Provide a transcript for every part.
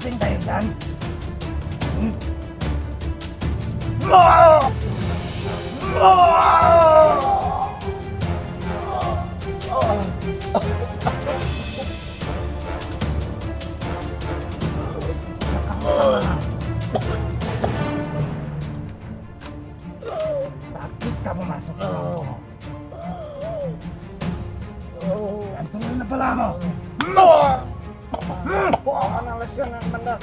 lasing kayo dyan? Bakit ka pumasok sa loob? Ang tuloy na pala mo! Anong lasyon ng mandak?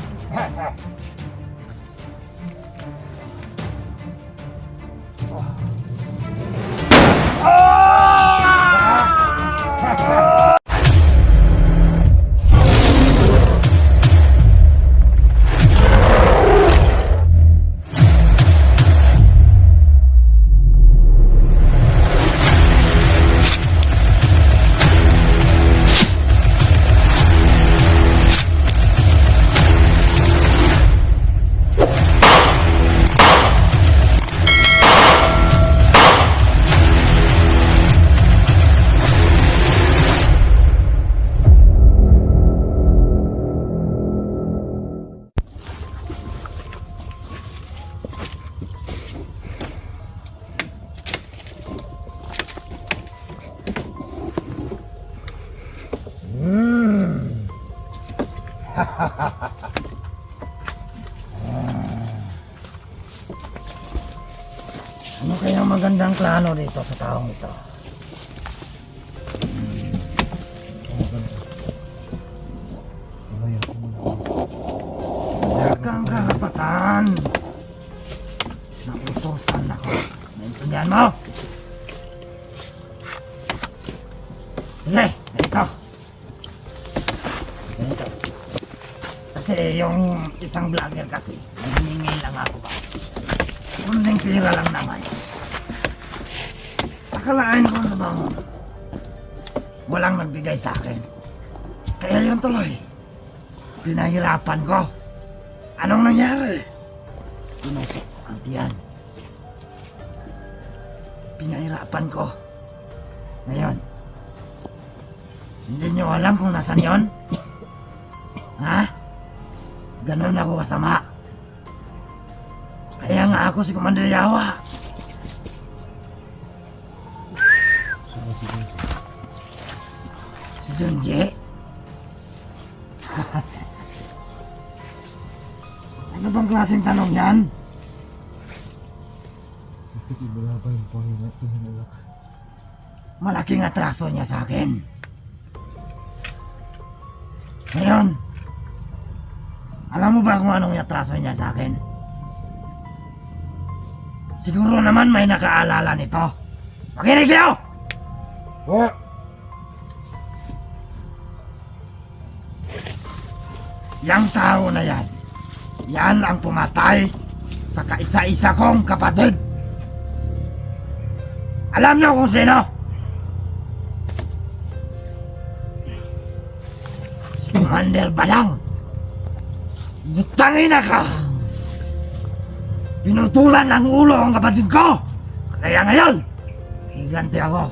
Ano kaya ang magandang plano dito sa taong ito? Wala kang karapatan na utusan ako. Naintindihan mo? Sige, ganito. Ganito. Kasi yung isang vlogger kasi, naghihingi lang ako ba? Kunting pira lang naman. Akalain ko na bang walang nagbigay sa akin. Kaya yun tuloy. Pinahirapan ko. Anong nangyari? Pinusok ang tiyan. Pinahirapan ko. Ngayon, hindi nyo alam kung nasan yon? Ha? Ganon ako kasama. Kaya nga ako si Commander Yawa. Si Junji? Ano bang klaseng tanong yan? Malaking atraso niya sa akin. Ngayon, alam mo ba kung anong atraso niya sa akin? Siguro naman may nakaalala nito. Makinig kayo! Yang tao na yan, yan ang pumatay sa kaisa-isa kong kapatid. Alam niyo kung sino? Si Commander Badang. Butangina ka! Pinutulan ang ulo ang kapatid ko! Kaya ngayon, higanti ako.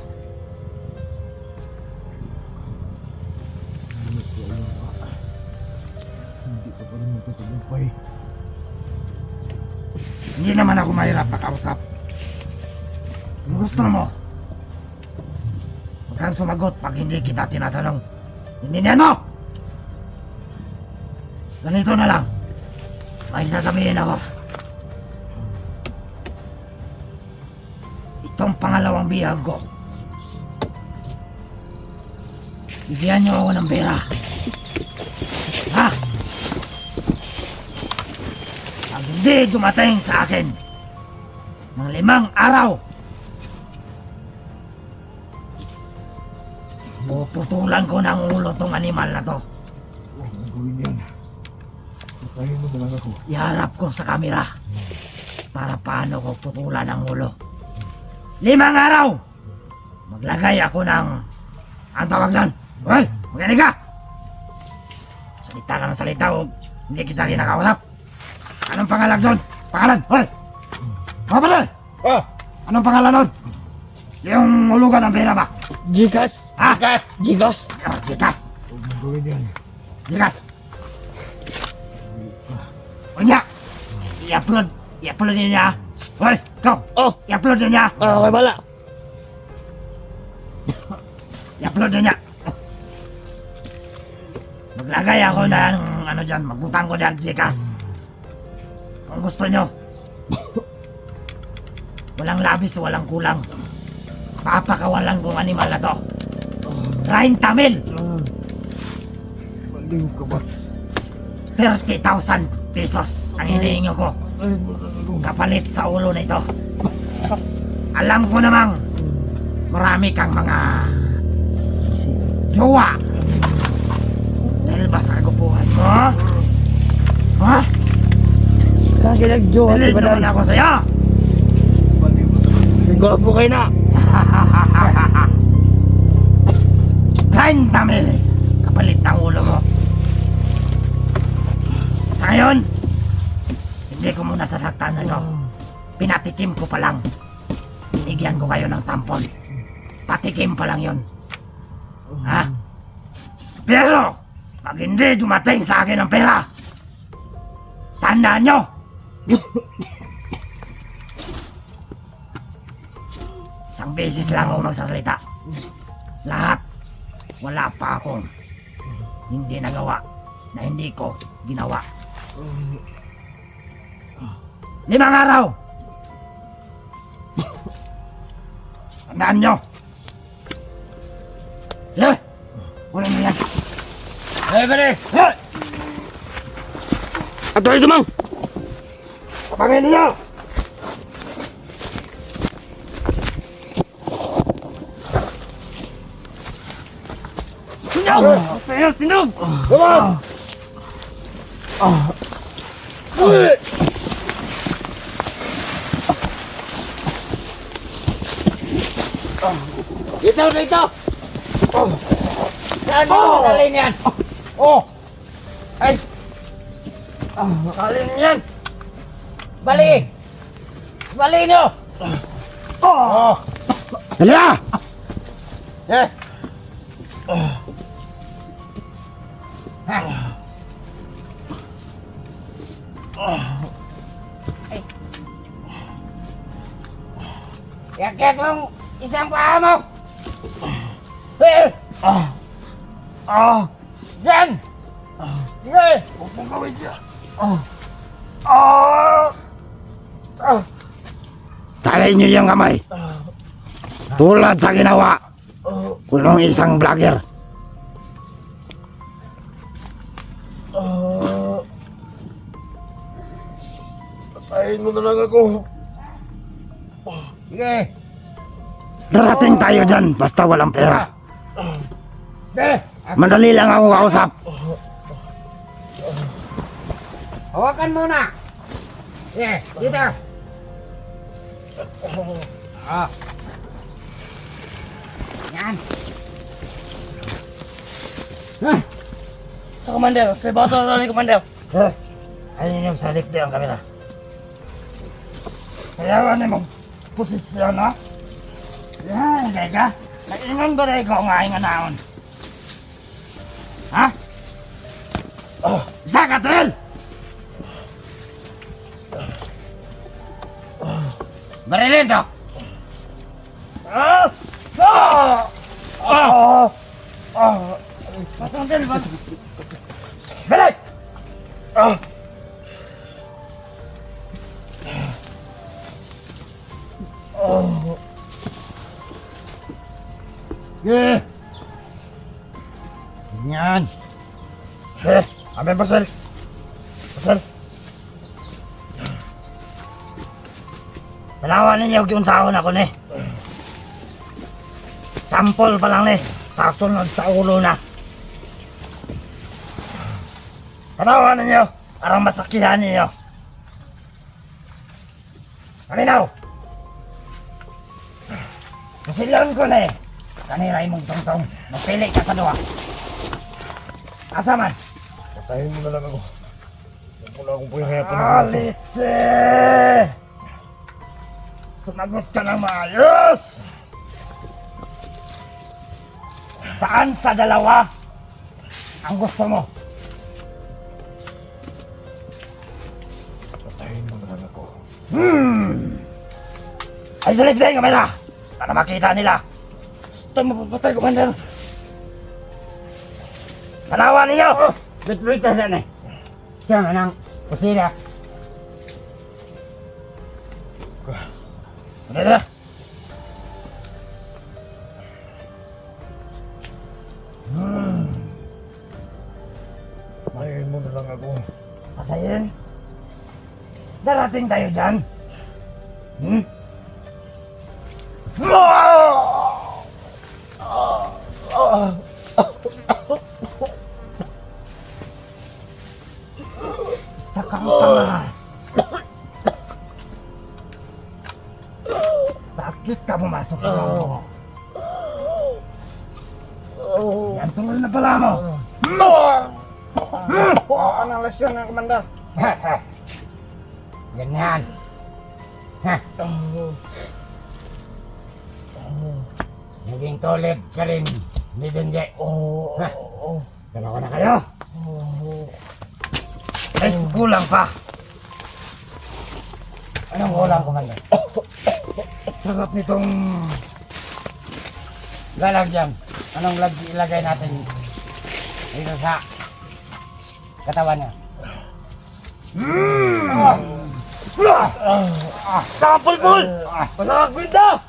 Hindi ka pa rin magtatagumpay. Hindi naman ako mahirap makausap. Kung gusto mo, huwag kang sumagot pag hindi kita tinatanong. Intindihan mo! Ganito na lang. May sasabihin ako. Itong pangalawang bihag ko. Bigyan niyo ako ng pera. Ha? Pag hindi dumating sa akin ng 5 araw, puputulan ko ng ulo tong animal na to. Huwag mong gawin yan. Patayin mo na lang ako. Iharap ko sa kamera para paano ko putulan ang ulo. 5 araw! Maglagay ako ng... Ang tawag doon? Hoy! Magaling ka! Salita ka ng salita o hindi kita kinakausap. Anong pangalan doon? Pangalan? Hoy! Mga pala! Oh, Anong pangalan doon? Yung hulugan ng pera ba? Gigas. Ha? Gigas. Oh, Gikas! Huwag mong gawin yan. Gikas! Unya! I-upload! I-upload niyo niya! Hoy! Ikaw! Oh, I-upload niyo niya! okay bala. I-upload niyo niya! Maglagay ako ng ano dyan, magbutang ko dyan, Gcash. Kung gusto nyo. Walang labis, walang kulang. Papakawalan kong animal na to. 30 mil! Baliw ka ba? 30,000 pesos ang hinihingi ko. Ay, manalo. Kapalit sa ulo na ito. Alam ko namang marami kang mga jowa. Dahil ba sa kagupuhan mo? Ha? Kaya kinagjo Dali si naman Badal. ako sa'yo! Baliw ka talaga. Gwapo kayo na. 30 mil! Kapalit ng ulo mo. Sa ngayon, hindi ko muna sasaktan na ito. Pinatikim ko pa lang. Binigyan ko kayo ng sample. Patikim pa lang yon. Ha? Pero, pag hindi dumating sa akin ang pera, tandaan nyo! Isang beses lang ako magsasalita. Lahat, wala pa akong hindi nagawa na hindi ko ginawa. 5 araw! Tandaan nyo! Eh! Kunin mo yan! Hey, pare. Eh! Ato ito, mang. Kapangin niyo! Tinog! Tinog! Tinog! Come on! Dito, dito! Saan mo kalin yan? Oh! Ay! Kalin yan! Bali! Bali nyo! Oh! Dali ah! Eh! Yakit mong isang paa mo! Eh! Diyan! Sige! Huwag mong gawin siya. Talay niyo yung kamay. Tulad sa ginawa kulong isang vlogger. Patayin mo na lang ako. Sige! Darating tayo dyan basta walang pera. Eh! Madali lang ako kausap. Hawakan muna! Sige! Dito! Ah! Yan! Sa komandel! Sa bato na ni komandel! Eh, ayun yung salip di ang kamera. Kaya ano mong posisyon, ha? Yan, teka. Nag-ingon ba rin ko nga nga naon? Ha? Oh, isa ka, Tel! Barilin to! Ah! Ah! Ah! Ah! Pasang Tel, pasang! Balik! Ah! Oh. Yeah. Yan. Abe pasal. Pasal. Tanawan ninyo kung saan ako ni. Sampol pa lang ni. Sa sunod sa ulo na. Tanawan ninyo. Arang masakihan ninyo. Kaminaw. Kasilan ko na eh. Kaniray mong tongtong. Magpili ka sa duwa. Asa man? Patayin mo na lang ako. Huwag mo na akong pahirapan. Alice! Sumagot ka ng maayos! Saan sa dalawa ang gusto mo? Ay, salip din, kamera! Para makita nila. Gusto mo papatay, Commander. Tanawa ninyo! Betul ka sana. Siya nga nang kusira. Commander! Mayin mo na lang ako. Patayin. Darating tayo dyan. Hmm? Sa kang pangas. Bakit ka pumasok sa loob? Yan tungkol na pala mo. Anong lasyon ng komandar? Ganyan. Naging tulad ka rin ni Dunjay. Dalawa na kayo. Ay, kulang pa. Anong kulang, komandar? Sarap nitong Lalagyan. Anong ilagay natin dito sa katawan niya? Kapulpul! Panagwin daw!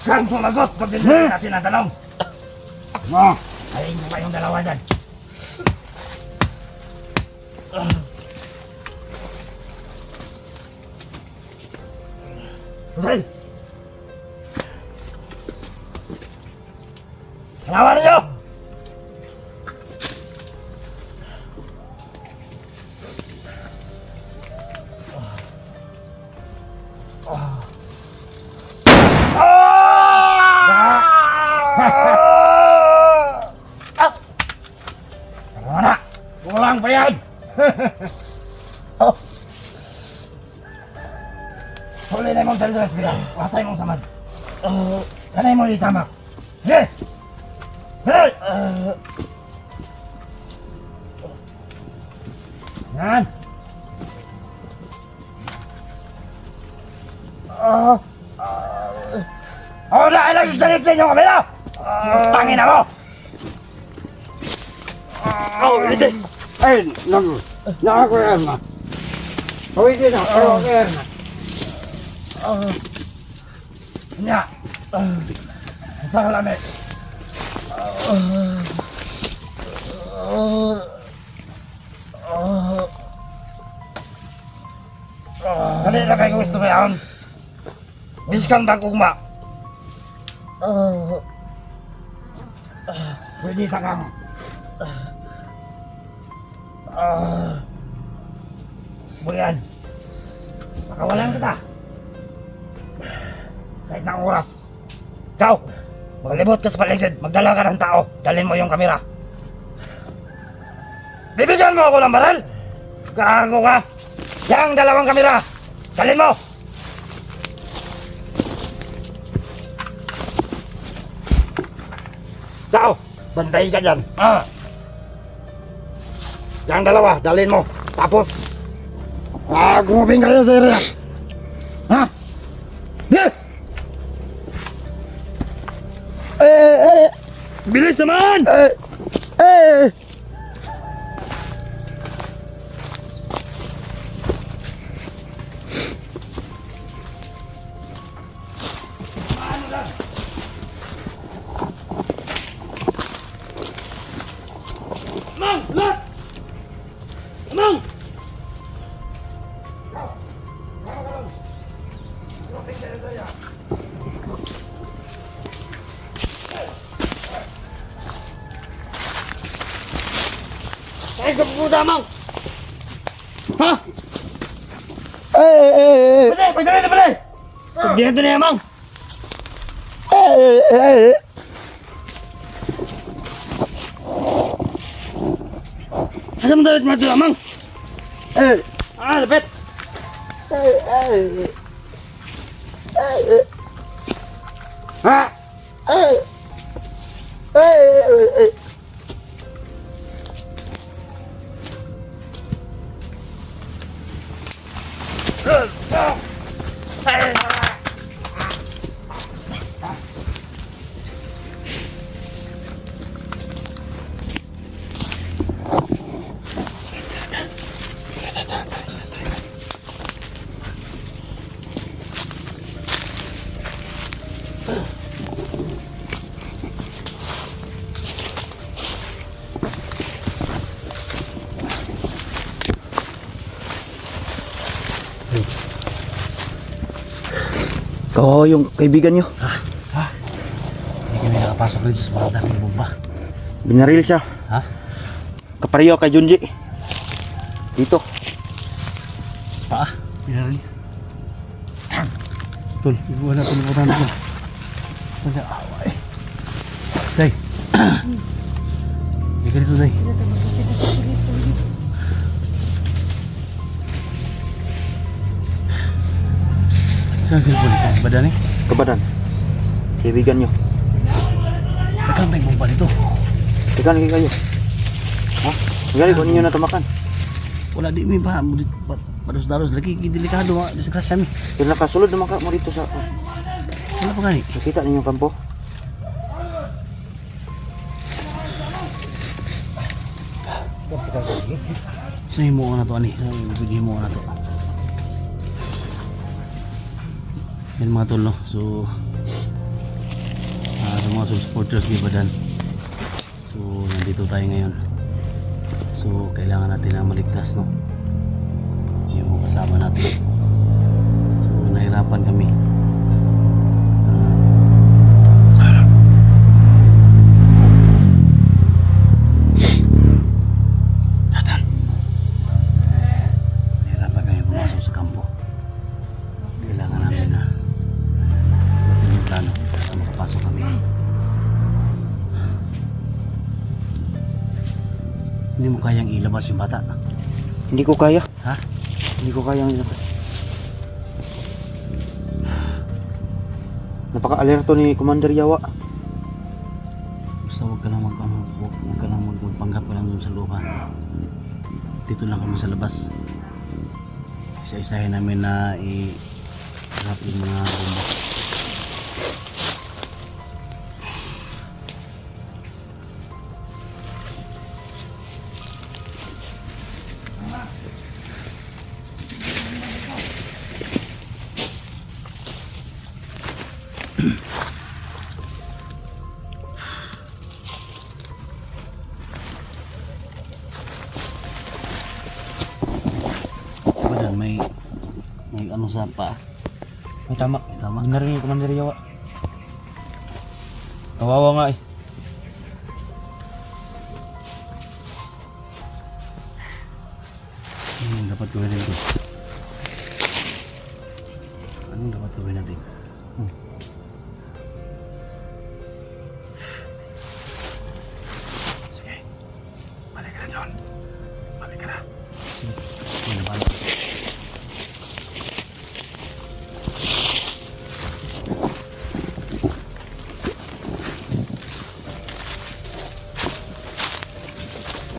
Kang sumagot pag dinili natin ang tanong. Ayun mo kayong dalawa dyan. Hussein! Kalawan ninyo! Mana? Kulang pa yan! Huli na mong dali sa ospital. Wasay mong samad. Kanay mo itamak. Sige! Sige! Yan! Ako na! Ay lagi salip din yung kamila! Tangin na mo! Hindi! Ay, naku! Nakakuya na! Hindi na! Nakakuya na! Nya! Sa kalamit! Dali na kayo gusto ba yan? Biskan bagugma! Pwede takang! Buyan! Pakawalan kita! Kahit na oras! Ikaw! Maglibot ka sa paligid, magdala ka ng tao, dalhin mo yung kamera. Bibigyan mo ako ng baril! Gago ka! Yang dalawang kamera! Dalhin mo! Ikaw! Bantay ka dyan! Yang dalawa, dalhin mo! Tapos, gumubing kayo sa area! Ha? Yes! Bilis naman! Mang! Lang! Mang! Ay, kaputa, Mang! Ha? Pwede! Pagdali na pala! Pagdali na yan, Mang! Asa mo dapat matuwa, Mang? Lapit! Ha? Oo, yung kaibigan nyo. Hindi kami nakapasok rin sa mga daming bomba. Binaril siya. Ha? Kapareho kay Junji. Dito. Paa? Pinarali. Tol, wala palimutan ko. Wala. Day. Hindi ka dito, Day. Saan cellphone ito? Badan eh? Kabadan. Kaibigan nyo. Tagang may bomba dito. Tekan lagi kayo. Ha? Magaling kung ninyo natamakan. Wala di may ba? Pados-daros lagi. Delikado nga. Disgrasya mi. Pero nakasulod naman ka mo dito sa... Wala pa gani. Nakita ninyo ang kampo. Saan mo na to ani? Saan ibigay mo na to? Yan mga tol no. So sa mga supporters ni Badan. So nandito tayo ngayon. So kailangan natin na maligtas no. Yung mga kasama natin. So nahirapan kami. Nahirapan kami pumasok sa kampo. Kailangan namin na batin yung plano para makapasok kami. Hindi mo kayang ilabas yung bata. Hindi ko kaya. Ha? Hindi ko kayang ilabas. Napaka-alerto ni Commander Yawa. Basta huwag ka lang magpanggap ka lang dun sa loob ha. Dito lang kami sa labas. Isa-isahin namin na i-harap yung mga bomba. Sabadan, may ano sa paa. May tama. May tama. Narinig ko Commander Yawa. Kawawa nga eh. Anong dapat gawin natin? Anong dapat gawin natin? Sige. Balik ka na, John. Balik ka na.